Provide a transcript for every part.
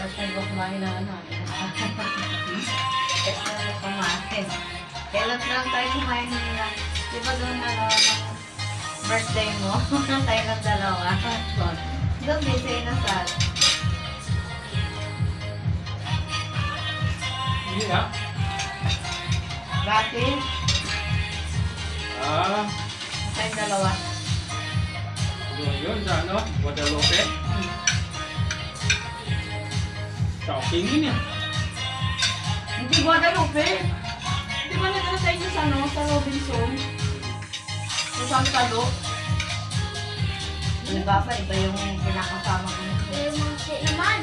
Tapos tayo kumain ng ano. Tapos tayo kumain. Kailan lang tayo kumain nila. Di ba doon ano, birthday mo? Tayo ng dalawa. Doon din sa inasal. Hindi ah. Dati, Ah, tayong dalawa. yun sa ano, Guadalupe. Sa Okingin eh. Hindi Guadalupe. Di ba nagkala tayo sa ano, sa Robinson? Sa San Talo? Di ba pa, iba yung pinakasama ko. naman.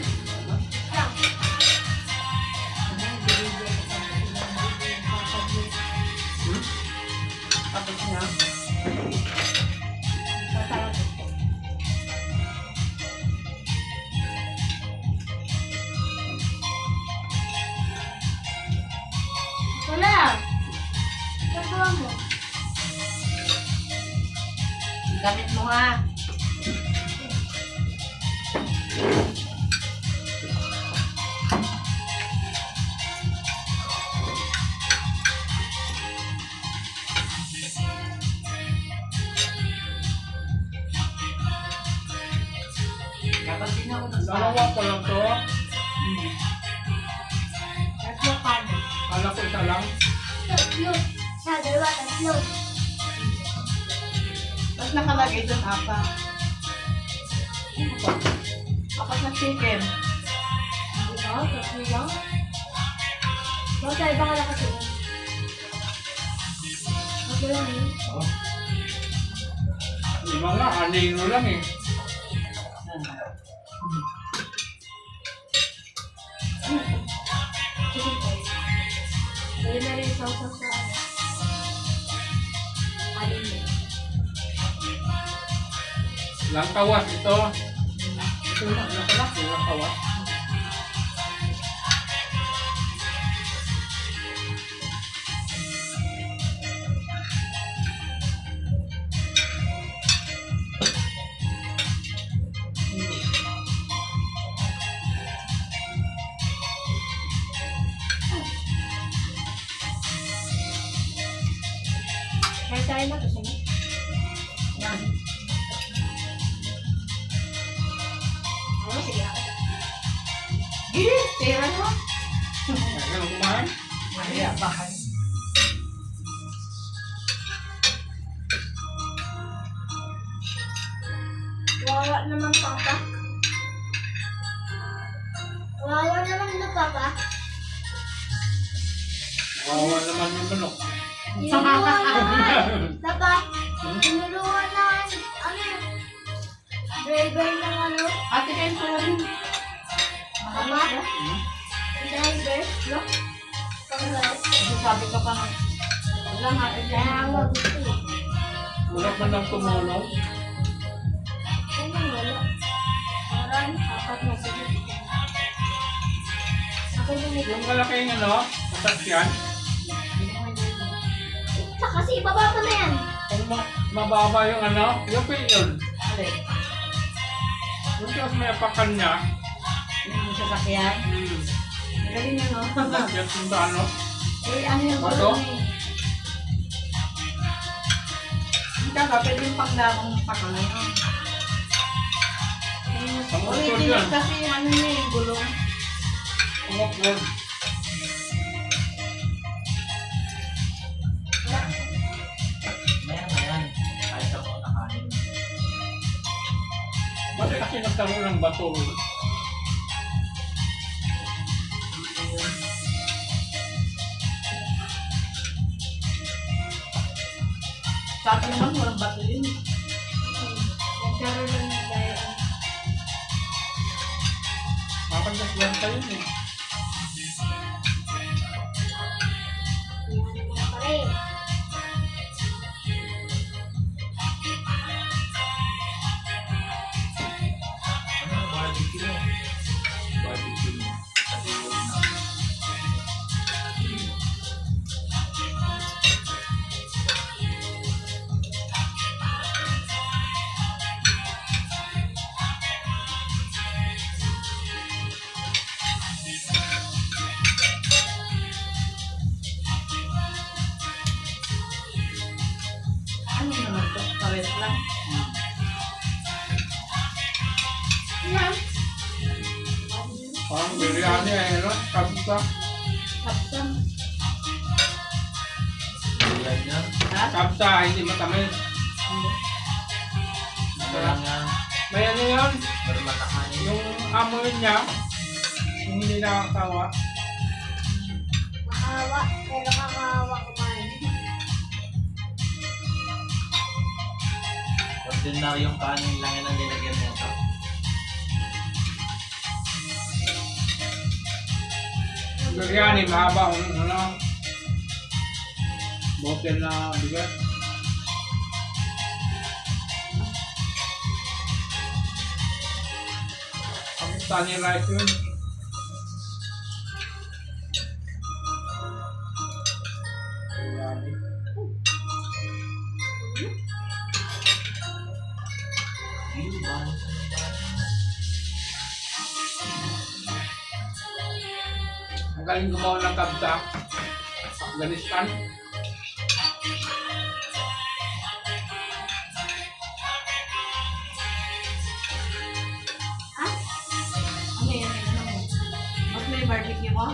Tapos na. Wala. Nagawa mo. Gamit mo ha. Dapat din ako Dalawa pa lang to. Tatlo kami. Kala ko isa lang. Tatlo. Sa dalawa, tatlo. Tapos nakalagay doon apa. Apat na chicken. Ito, tatlo lang. Bakit tayo baka nakasya? Tatlo lang eh. Oh. Iba nga, anino lang eh. Chicken tayo. Pwede na rin sausaw sa ano. Alin mo. Lang kawas ito. Ito na, nakalak, lang kawas. Kaya tayo na to sa'yo. Yan. Oo, sige ako. Tira mo. Kaya lang kumain. Maria, bakal. Wawa naman, Papa. Wawa naman na, Papa. Wawa naman yung manok. Tinuluan naman. Papa, tinuluan na, ano yun? Driver ng ano? Ate kayo sa rin. Papa? Hmm? Driver? No? Pangalaw. Sabi ka pa ng... Wala nga, Kaya nga gusto eh. Wala man lang tumulong. Ano wala? Parang apat na sige. Ako yung Yung malaking ano, sasakyan, kasi ibaba ko na yan. kung mababa yung ano, yung yun. Alin? Yung kasi may apakan niya, Yung sasakyan. Galing niya, no? nandiyan kung sa ano, Eh, ano yung Bato? gulong eh? Hindi ka ba, pwede yung panglamang pakalay. Ang motor Original yan. kasi yung ano niya yung gulong. Umukod. Meron na yan. Kahit ako nakain. Bakit kasi nagkaroon ng bato? Sa atin naman, walang bato yun. Nagkaroon lang ng dahil. Mapagdaslan tayo eh. Pare. Ano, barbecue? Barbecue. Parang biryani eh, no? Kapsa. Kapsam. Tulad yan. Ha? Kapsa, hindi matamis. Walang yan. May ano yun? Pero matakanin. Yung amoy niya, yung hindi nakakawa. Makawa. Pero kakawa kumain. Ordinaryong kanin lang yan ang nilagyan nito. Biryani, mahaba kung ano. Bote na bigat. Pakistani rice yun. Biryani. Yung bangus na Ang galing gumawa ng kabsa. Afghanistan. Ano yan? Ano mo? Mas may barbecue mo?